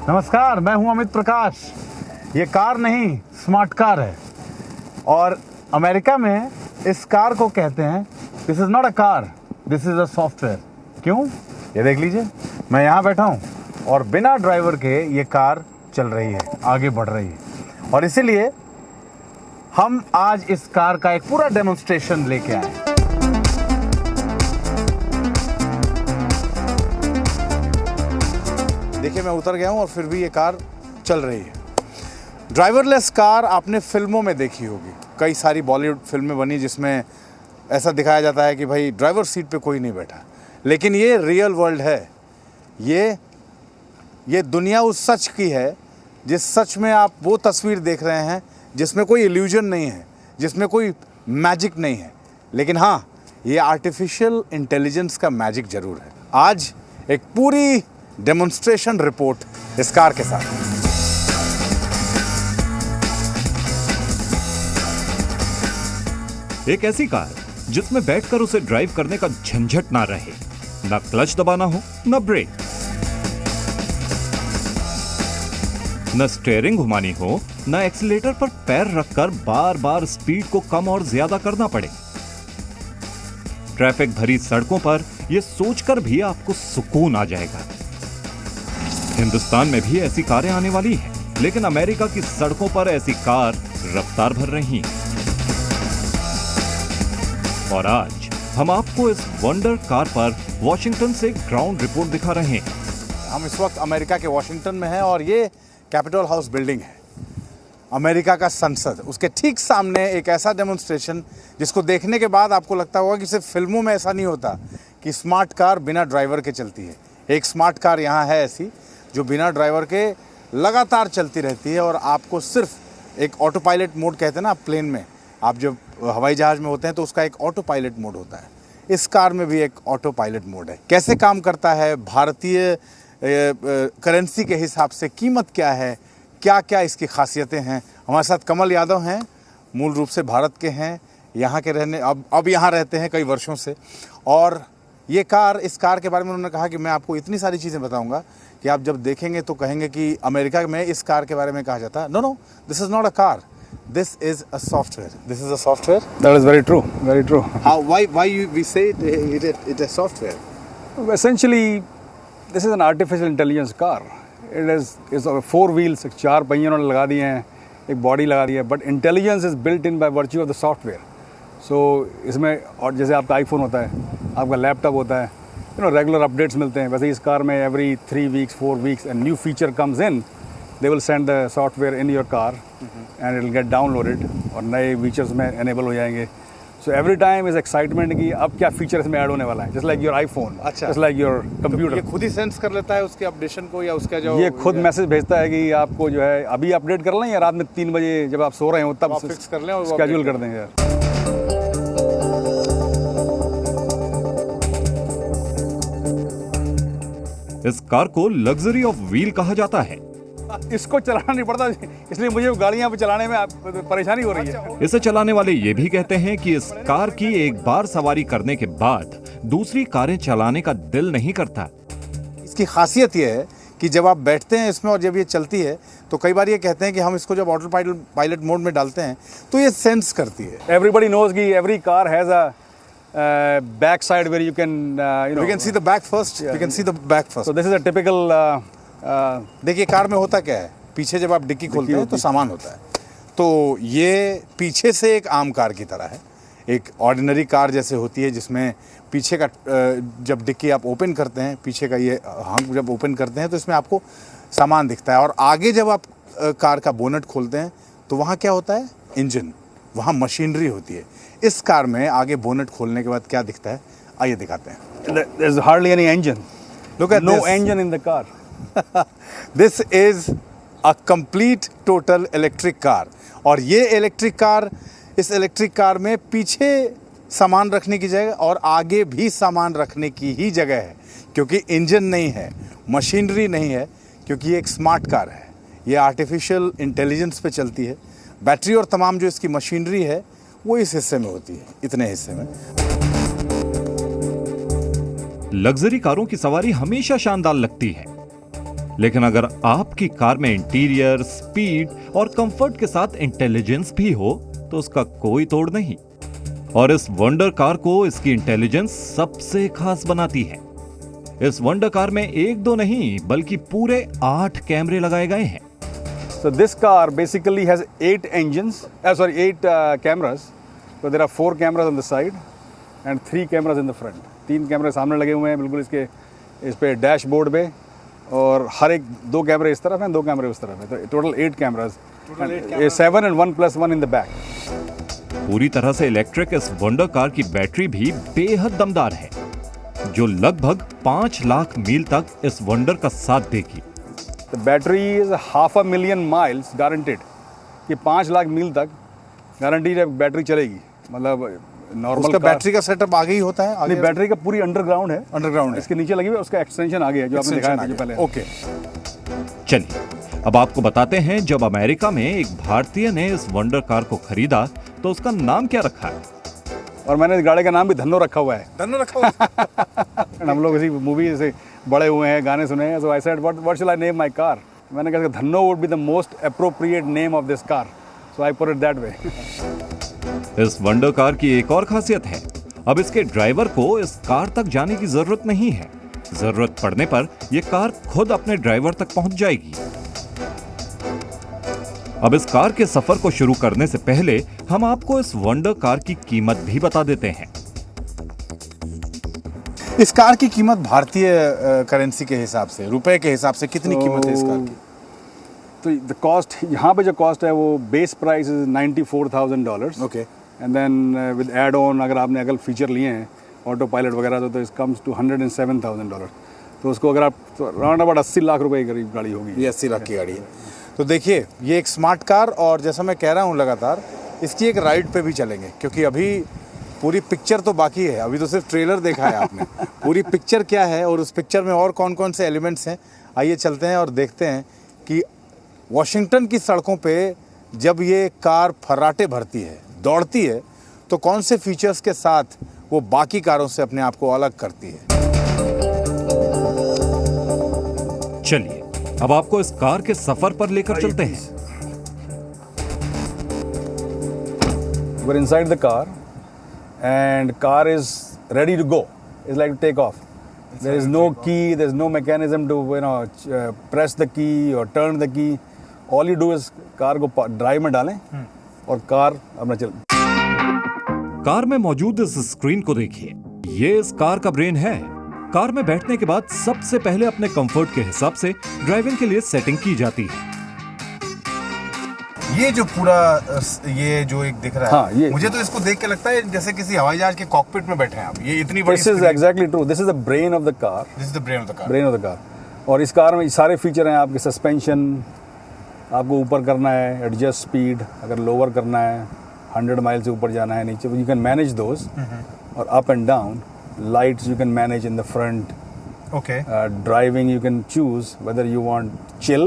नमस्कार, मैं हूं अमित प्रकाश। ये कार नहीं, स्मार्ट कार है। और अमेरिका में इस कार को कहते हैं this is not a car, this is a software. क्यों? ये देख लीजिए, मैं यहाँ बैठा हूँ और बिना ड्राइवर के ये कार चल रही है, आगे बढ़ रही है। और इसीलिए हम आज इस कार का एक पूरा डेमोन्स्ट्रेशन लेके आए हैं। देखिए, मैं उतर गया हूँ और फिर भी ये कार चल रही है। ड्राइवरलेस कार आपने फिल्मों में देखी होगी, कई सारी बॉलीवुड फिल्में बनी जिसमें ऐसा दिखाया जाता है कि भाई ड्राइवर सीट पे कोई नहीं बैठा। लेकिन ये रियल वर्ल्ड है। ये दुनिया उस सच की है जिस सच में आप वो तस्वीर देख रहे हैं जिसमें कोई इल्यूजन नहीं है, जिसमें कोई मैजिक नहीं है। लेकिन हाँ, ये आर्टिफिशियल इंटेलिजेंस का मैजिक ज़रूर है। आज एक पूरी डेमोन्स्ट्रेशन रिपोर्ट इस कार के साथ। एक ऐसी कार जिसमें बैठकर उसे ड्राइव करने का झंझट ना रहे, ना क्लच दबाना हो, ना ब्रेक, न स्टीयरिंग घुमानी हो, न एक्सीलेटर पर पैर रखकर बार बार स्पीड को कम और ज्यादा करना पड़े। ट्रैफिक भरी सड़कों पर यह सोचकर भी आपको सुकून आ जाएगा। हिंदुस्तान में भी ऐसी कारें आने वाली हैं, लेकिन अमेरिका की सड़कों पर ऐसी कार रफ्तार भर रही हैं। और आज हम आपको इस वंडर कार पर वॉशिंगटन से ग्राउंड रिपोर्ट दिखा रहे हैं। हम इस वक्त अमेरिका के वॉशिंगटन में हैं और ये कैपिटल हाउस बिल्डिंग है, अमेरिका का संसद। उसके ठीक सामने एक ऐसा डेमोन्स्ट्रेशन जिसको देखने के बाद आपको लगता होगा कि सिर्फ फिल्मों में ऐसा नहीं होता कि स्मार्ट कार बिना ड्राइवर के चलती है। एक स्मार्ट कार यहाँ है ऐसी जो बिना ड्राइवर के लगातार चलती रहती है और आपको सिर्फ एक ऑटो पायलट मोड कहते हैं ना, प्लेन में आप जब हवाई जहाज़ में होते हैं तो उसका एक ऑटो पायलट मोड होता है। इस कार में भी एक ऑटो पायलट मोड है। कैसे काम करता है, भारतीय करेंसी के हिसाब से कीमत क्या है, क्या क्या इसकी खासियतें हैं। हमारे साथ कमल यादव हैं, मूल रूप से भारत के हैं, यहाँ के रहने अब यहाँ रहते हैं कई वर्षों से। और ये कार, इस कार के बारे में उन्होंने कहा कि मैं आपको इतनी सारी चीज़ें बताऊंगा कि आप जब देखेंगे तो कहेंगे कि अमेरिका में इस कार के बारे में कहा जाता है no, this is not a car, this is a software. This is a software. That is very true, very true. Why we say it is software? Essentially, this is an artificial intelligence car. It is four wheels, चार पहिए उन्होंने लगा दिए हैं, एक body लगा दी है, but intelligence is built in by virtue of the software. So इसमें, और जैसे आपका आईफोन होता है, आपका लैपटॉप होता है, रेगुलर अपडेट्स मिलते हैं, वैसे इस कार में every 3 weeks, 4 weeks a new feature comes in, they will send the software in your car and it will get downloaded और नए फीचर्स में enable हो जाएंगे। So every time is excitement कि अब क्या फीचर इसमें ऐड होने वाला है, just like your iPhone, अच्छा, just like your computer। ये खुद ही सेंस कर लेता है उसके अपडेशन को, या उसका जो ये खुद मैसेज भेजता है कि आपको जो है अभी अपडेट कर लें या रात में 3 बजे जब आप सो रहे हो तब फिक्स कर लें और स्केड्यूल कर देंगे यार। इस कार को लग्जरी ऑफ व्हील कहा जाता है। इसको चलाना नहीं पड़ता, इसलिए मुझे गाड़ियां पे चलाने में परेशानी हो रही है। इसे चलाने वाले ये भी कहते हैं कि इस कार की एक बार सवारी करने के बाद दूसरी कारें चलाने का दिल नहीं करता। इसकी खासियत ये है कि जब आप बैठते हैं इसमें और जब ये चलती है तो कई बार ये कहते हैं कि हम इसको जब ऑटो पायलट मोड में डालते हैं तो ये सेंस करती है। एवरीबडी नोज कि every car has a back side where you can we can see the back first. We can see the back first. So this is a typical देखिए car में होता क्या है, पीछे जब आप डिक्की खोलते हैं तो सामान होता है। तो ये पीछे से एक आम कार की तरह है, एक ऑर्डिनरी कार जैसे होती है जिसमें पीछे का जब डिक्की आप ओपन करते हैं, पीछे का ये हंक जब ओपन करते हैं तो इसमें आपको सामान दिखता है। और आगे जब आप कार का बोनट खोलते हैं तो वहाँ क्या होता है, इंजन, वहाँ मशीनरी होती है। इस कार में आगे बोनट खोलने के बाद क्या दिखता है, आइए दिखाते हैं। there's hardly any engine. Look at no this. engine in the car. This is a complete total electric car. और ये इलेक्ट्रिक कार, इस इलेक्ट्रिक कार में पीछे सामान रखने की जगह और आगे भी सामान रखने की ही जगह है, क्योंकि इंजन नहीं है, मशीनरी नहीं है, क्योंकि ये एक स्मार्ट कार है। ये आर्टिफिशियल इंटेलिजेंस पे चलती है। बैटरी और तमाम जो इसकी मशीनरी है वो इस हिस्से में होती है, इतने हिस्से में। लग्जरी कारों की सवारी हमेशा शानदार लगती है, लेकिन अगर आपकी कार में इंटीरियर, स्पीड और कंफर्ट के साथ इंटेलिजेंस भी हो तो उसका कोई तोड़ नहीं। और इस वंडर कार को इसकी इंटेलिजेंस सबसे खास बनाती है। इस वंडर कार में एक दो नहीं बल्कि पूरे 8 कैमरे लगाए गए हैं। So this car basically has 8 cameras. So there are 4 cameras on the side and 3 cameras in the front. 3 कैमरे सामने लगे हुए हैं बिल्कुल इसके इस पे डैशबोर्ड पे, और हर एक 2 कैमरे इस तरफ हैं, 2 कैमरे उस तरफ हैं, तो total 8 cameras, 7 and 1+1 in the back. पूरी तरह से इलेक्ट्रिक इस वंडर कार की बैटरी भी बेहद दमदार है, जो लगभग 5 लाख मील तक इस वंडर का साथ देगी। The battery is 500,000 miles guaranteed, कि 5 लाख मील तक गारंटी बैटरी चलेगी। मतलब नॉर्मल उसका बैटरी का सेटअप आगे ही होता है? नहीं, बैटरी का पूरी अंडरग्राउंड है। अंडरग्राउंड है, इसके नीचे लगी हुई है, उसका एक्सटेंशन आगे है जो आपने दिखाया था पहले। ओके, चलिए अब आपको बताते हैं, जब अमेरिका में एक भारतीय ने इस वंडर कार को खरीदा तो उसका नाम क्या रखा है। और मैंने इस गाड़ी का नाम भी धन्नो रखा हुआ है। धन्नो रखा हुआ है। हम लोग इसी मूवी से बड़े हुए हैं, गाने सुने हैं, so I said what shall I name my car. मैंने कहा Dhanno would be the most appropriate name of this car, so I put it that way. इस वंडर कार की एक और खासियत है, अब इसके ड्राइवर को इस कार तक जाने की जरूरत नहीं है। जरूरत पड़ने पर यह कार खुद अपने ड्राइवर तक पहुंच जाएगी। अब इस कार के सफर को शुरू करने से पहले हम आपको इस वंडर कार की कीमत भी बता देते हैं। इस कार की कीमत भारतीय करेंसी के हिसाब से, रुपए के हिसाब से कितनी कीमत है इस कार की? तो द कॉस्ट, यहाँ पे जो कॉस्ट है वो base price is $94,000। Okay, and then with add on अगर आपने अगल फीचर लिए हैं ऑटो पायलट वगैरह तो इस कम्स टू $107,000। तो उसको अगर आप राउंड अबाउट 80 लाख रुपए की करीब गाड़ी होगी। ये 80 लाख की गाड़ी है। तो देखिए ये एक स्मार्ट कार, और जैसा मैं कह रहा हूँ लगातार इसकी एक राइड पे भी चलेंगे, क्योंकि अभी पूरी पिक्चर तो बाकी है, अभी तो सिर्फ ट्रेलर देखा है आपने। पूरी पिक्चर क्या है और उस पिक्चर में और कौन कौन से एलिमेंट्स हैं, आइए चलते हैं और देखते हैं कि वॉशिंगटन की सड़कों पे जब ये कार फर्राटे भरती है, दौड़ती है, तो कौन से फीचर्स के साथ वो बाकी कारों से अपने आप को अलग करती है। चलिए अब आपको इस कार के सफर पर लेकर चलते हैं। We're inside the car and car is ready to go. It's like to take off. There is no key, there's no mechanism to press the key or turn the key. All you do is car को drive में डालें और car अपना चल। Car में मौजूद इस screen को देखिए, ये इस कार का ब्रेन है। कार में बैठने के बाद सबसे पहले अपने कंफर्ट के हिसाब से ड्राइविंग के लिए सेटिंग की जाती है। ये जो पूरा ये जो एक दिख रहा है, हाँ, मुझे तो इसको देख के लगता है जैसे किसी हवाई जहाज के कॉकपिट में बैठे हैं आप। ये इतनी बड़ी This is exactly true. This is the brain of the car. This is the brain of the car. Brain of the car. और इस कार में सारे फीचर हैं आपके। सस्पेंशन आपको ऊपर करना है, एडजस्ट स्पीड, अगर लोअर करना है 100 माइल से ऊपर जाना है नीचे, यू कैन मैनेज दोज। और up and down lights you can manage in the front. Okay. Driving you can choose whether you want chill